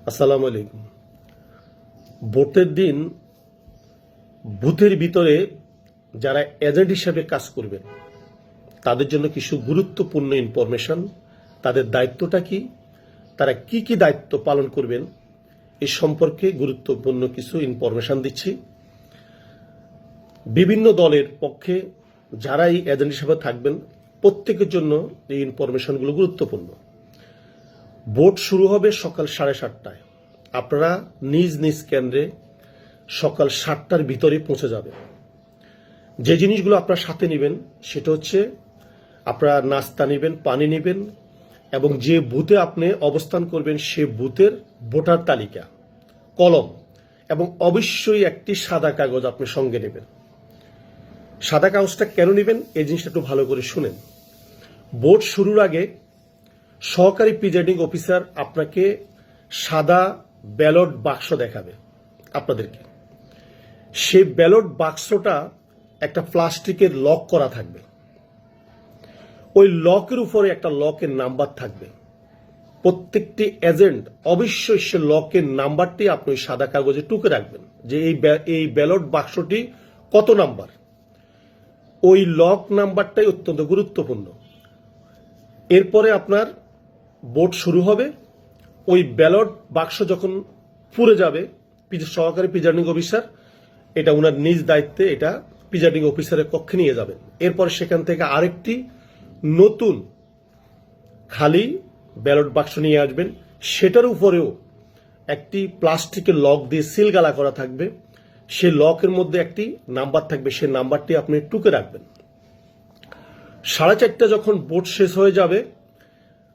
আসসালামু আলাইকুম। ভোটের দিন বুথের ভিতরে যারা এজেন্ট হিসেবে কাজ করবেন তাদের জন্য কিছু গুরুত্বপূর্ণ ইনফরমেশন, তাদের দায়িত্বটা কি, তারা কি কি দায়িত্ব পালন করবেন এই সম্পর্কে গুরুত্বপূর্ণ কিছু ইনফরমেশন দিচ্ছি। বিভিন্ন দলের পক্ষে যারা এই এজেন্ট হিসেবে থাকবেন প্রত্যেকের জন্য এই ইনফরমেশনগুলো গুরুত্বপূর্ণ। ভোট শুরু হবে সকাল 7:30টায়। আপনারা নিজ নিজ কেন্দ্রে সকাল 7টার ভিতরে পৌঁছে যাবেন। যে জিনিসগুলো আপনার সাথে নেবেন সেটা হচ্ছে আপনারা নাস্তা নেবেন, পানি নেবেন এবং যে বুথে আপনি অবস্থান করবেন সে বুথের ভোটার তালিকা, কলম এবং অবশ্যই একটি সাদা কাগজ আপনি সঙ্গে নেবেন। সাদা কাগজটা কেন নেবেন এই জিনিসটা একটু ভালো করে শুনেন। ভোট শুরুর আগে সহকারী প্রিজাইডিং অফিসার আপনাকে সাদা ব্যালট বাক্স দেখাবে আপনাদেরকে। সেই ব্যালট বাক্সটা একটা প্লাস্টিকের লক করা থাকবে। ওই লকের উপরে একটা লকের নাম্বার থাকবে। প্রত্যেকটি এজেন্ট অবশ্যই সে লকের নাম্বারটি আপনি সাদা কাগজে টুকে রাখবেন যে এই ব্যালট বাক্সটি কত নাম্বার। ওই লক নাম্বারটাই অত্যন্ত গুরুত্বপূর্ণ। এরপরে আপনার ভোট শুরু হবে। ওই ব্যালট বাক্স যখন পুড়ে যাবে, সহকারী প্রিজাইডিং অফিসার এটা ওনার নিজ দায়িত্বে এটা প্রিজাইডিং অফিসারের কক্ষে নিয়ে যাবেন। এরপরে সেখান থেকে আরেকটি নতুন খালি ব্যালট বাক্স নিয়ে আসবেন। সেটার উপরেও একটি প্লাস্টিকের লক দিয়ে সিলগালা করা থাকবে। সেই লকের মধ্যে একটি নাম্বার থাকবে, সেই নাম্বারটি আপনি টুকে রাখবেন। 4:30 যখন ভোট শেষ হয়ে যাবে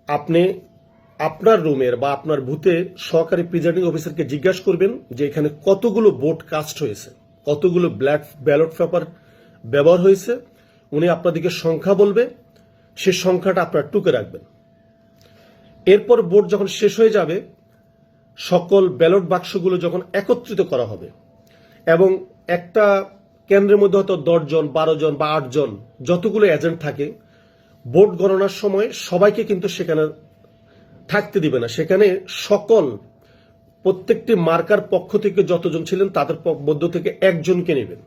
আপনি আপনার রুমের বা আপনার বুথে সহকারী প্রিজাইডিং অফিসারকে জিজ্ঞাসা করবেন যে এখানে কতগুলো ভোট কাস্ট হয়েছে, কতগুলো ব্যালট পেপার ব্যবহার হয়েছে। উনি আপনাদেরকে সংখ্যা বলবে, সে সংখ্যাটা আপনারা টুকে রাখবেন। এরপর ভোট যখন শেষ হয়ে যাবে সকল ব্যালট বাক্সগুলো যখন একত্রিত করা হবে এবং একটা কেন্দ্রের মধ্যে হয়তো 10 জন, 12 জন বা 8 জন যতগুলো এজেন্ট থাকে, ভোট গণনার সময় সবাইকে কিন্তু সেখানে থাকতে দিবে না। সেখানে সকল প্রত্যেকটি মার্কার পক্ষ থেকে যতজন ছিলেন তাদের মধ্য থেকে একজনকে নেবেন।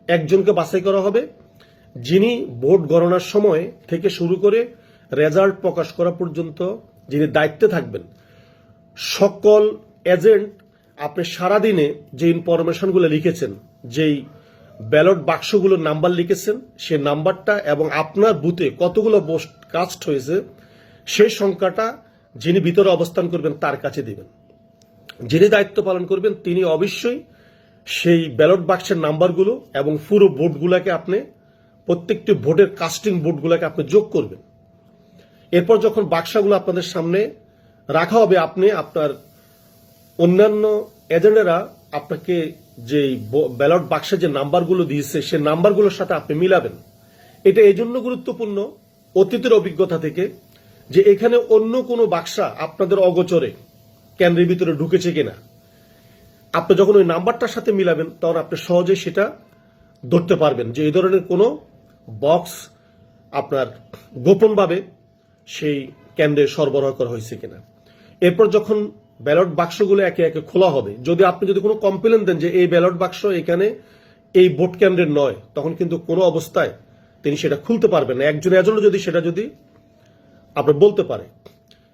একজনকে বাছাই করা হবে যিনি ভোট গণনার সময় থেকে শুরু করে রেজাল্ট প্রকাশ করা পর্যন্ত যিনি দায়িত্বে থাকবেন। সকল এজেন্ট আপনি সারাদিনে যে ইনফরমেশনগুলো লিখেছেন, যেই ব্যালট বাক্সগুলোর নাম্বার লিখেছেন সেই নাম্বারটা এবং আপনার বুথে কতগুলো ভোট কাস্ট হয়েছে সেই সংখ্যাটা যিনি ভিতরে অবস্থান করবেন তার কাছে দিবেন। যিনি দায়িত্ব পালন করবেন তিনি অবশ্যই সেই ব্যালট বাক্সের নাম্বারগুলো এবং পুরো ভোটগুলোকে আপনি প্রত্যেকটি ভোটের কাস্টিং ভোটগুলোকে আপনি যোগ করবেন। এরপর যখন বাক্সগুলো আপনাদের সামনে রাখা হবে আপনি আপনার অন্যান্য এজেন্টরা আপনাকে যে ব্যালট বাক্সে যে নাম্বারগুলো দিয়েছে সেই নাম্বারগুলোর সাথে আপনি মিলাবেন। এটা এই জন্য গুরুত্বপূর্ণ অতীতের অভিজ্ঞতা থেকে যে এখানে অন্য কোনো বাক্সা আপনাদের অগোচরে কেন্দ্রের ভিতরে ঢুকেছে কিনা। আপনি যখন ওই নাম্বারটার সাথে মিলাবেন তখন আপনি সহজেই সেটা ধরতে পারবেন যে এই ধরনের কোনো বক্স আপনার গোপনভাবে সেই কেন্দ্রে সরবরাহ করা হয়েছে কিনা। এরপর যখন ব্যালট বাক্সগুলো একে একে খোলা হবে, আপনি যদি কোনো কমপ্লেন দেন যে এই ব্যালট বাক্স এখানে এই ভোট কেন্দ্রের নয়, তখন কিন্তু কোনো অবস্থায় তিনি সেটা খুলতে পারবেন না। একজন এজেন্ট যদি আপনার বলতে পারে।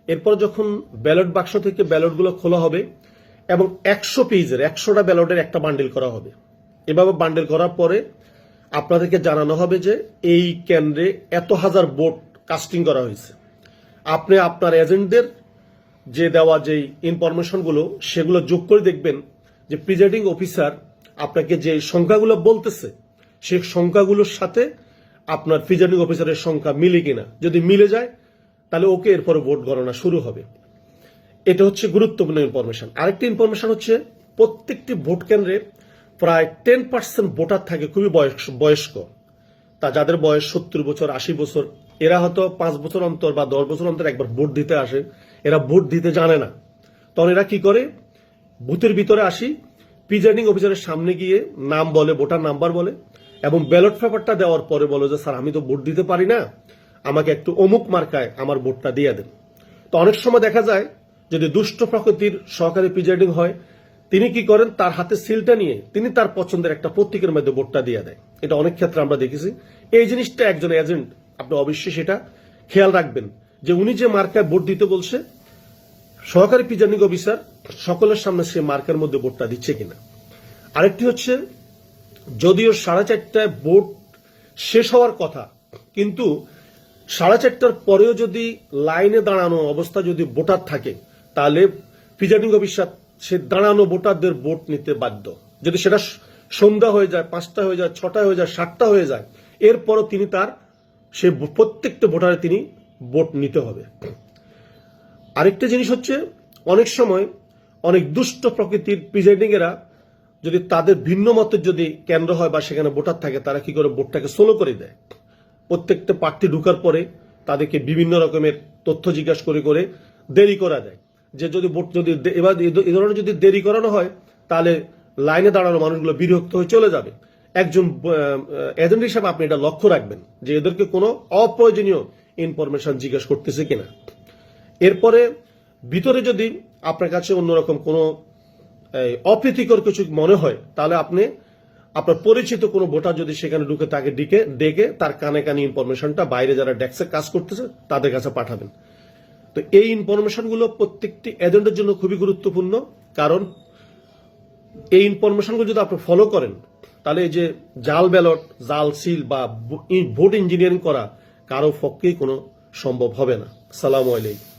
এরপর যখন ব্যালট বাক্স থেকে ব্যালটগুলো খোলা হবে এবং 100 পেজের 100টা ব্যালটের একটা বান্ডিল করা হবে। এভাবে বান্ডিল করার পরে আপনাদেরকে জানানো হবে যে এই কেন্দ্রে এত হাজার ভোট কাস্টিং করা হয়েছে। আপনি আপনার এজেন্টদের যে দেওয়া যে ইনফরমেশনগুলো সেগুলো যোগ করে দেখবেন যে প্রিজাইডিং অফিসার আপনাকে যে সংখ্যাগুলো বলতেছে সেই সংখ্যাগুলোর সাথে আপনার প্রিজাইডিং অফিসারের সংখ্যা মিলে কিনা। যদি মিলে যায় তাহলে ওকে এরপরে ভোট গণনা শুরু হবে। এটা হচ্ছে গুরুত্বপূর্ণ ইনফরমেশন। আরেকটি ইনফরমেশন হচ্ছে প্রত্যেকটি ভোট কেন্দ্রে প্রায় 10% ভোটার থাকে খুবই বয়স্ক। তা যাদের বয়স 70 বছর, 80 বছর, এরা হয়তো 5 বছর অন্তর বা 10 বছর অন্তর একবার ভোট দিতে আসে। এরা ভোট দিতে জানে না। তখন এরা কি করে, বুথের ভিতরে আসি প্রিজাইডিং অফিসারের সামনে গিয়ে নাম বলে, ভোটার নাম্বার বলে এবং ব্যালট পেপারটা দেওয়ার পরে বলে যে স্যার আমি তো ভোট দিতে পারি না, আমাকে একটু অমুক মার্কায় আমার ভোটটা দিয়ে দেন। তো অনেক সময় দেখা যায় যদি দুষ্ট প্রকৃতির সহকারী প্রিজাইডিং হয়, তিনি কি করেন, তার হাতে সিলটা নিয়ে তিনি তার পছন্দের একটা প্রতীকের মধ্যে ভোটটা দিয়ে দেয়। এটা অনেক ক্ষেত্রে আমরা দেখেছি। এই জিনিসটা একজন এজেন্ট, আপনি অবশ্যই সেটা খেয়াল রাখবেন যে উনি যে মার্কায় ভোট দিতে বলছে, সহকারী প্রিজাইডিং অফিসার সকলের সামনে সে মার্কার মধ্যে ভোটটা দিচ্ছে কিনা। আরেকটি হচ্ছে, যদিও 4:30টায় ভোট শেষ হওয়ার কথা, কিন্তু 4:30টার পরেও যদি লাইনে দাঁড়ানো অবস্থা যদি ভোটার থাকে, তাহলে প্রিজাইডিং অফিসার সে দাঁড়ানো ভোটারদের ভোট নিতে বাধ্য। যদি সেটা সন্ধ্যা হয়ে যায়, 5টা হয়ে যায়, 6টা হয়ে যায়, 7টা হয়ে যায়, এরপরও তিনি সে প্রত্যেকটা ভোটারে তিনি ভোট নিতে হবে। আরেকটা জিনিস হচ্ছে, অনেক সময় অনেক দুষ্ট প্রকৃতির প্রিজাইডিং এরা যদি তাদের ভিন্ন মতের যদি কেন্দ্র হয় বা সেখানে ভোটার থাকে, তারা কি করে ভোটটাকে স্লো করে দেয়। প্রত্যেকটা প্রার্থী ঢুকার পরে তাদেরকে বিভিন্ন রকমের তথ্য জিজ্ঞাসা করে করে দেরি করা যায়। যে যদি ভোট যদি এবার এই ধরনের যদি দেরি করানো হয়, তাহলে লাইনে দাঁড়ানো মানুষগুলো বিরক্ত হয়ে চলে যাবে। একজন এজেন্ট হিসাবে আপনি এটা লক্ষ্য রাখবেন যে এদেরকে কোনো অপ্রয়োজনীয় ইনফরমেশন জিজ্ঞাসা করতেছে কিনা। এরপরে ভিতরে যদি আপনার কাছে অন্যরকম কোনো অপ্রীতিকর কিছু মনে হয়, তাহলে আপনি আপনার পরিচিত কোনো ভোটার যদি সেখানে ঢুকে তাকে ডেকে তার কানে কানে ইনফরমেশনটা বাইরে যারা ডেস্কে কাজ করতেছে তাদের কাছে পাঠাবেন। তো এই ইনফরমেশনগুলো প্রত্যেকটি এজেন্টের জন্য খুবই গুরুত্বপূর্ণ, কারণ এই ইনফরমেশনগুলো যদি আপনি ফলো করেন, তাহলে এই যে জাল ব্যালট, জাল সিল বা ভোট ইঞ্জিনিয়ারিং করা কারো পক্ষেই কোনো সম্ভব হবে না। আসসালামু আলাইকুম।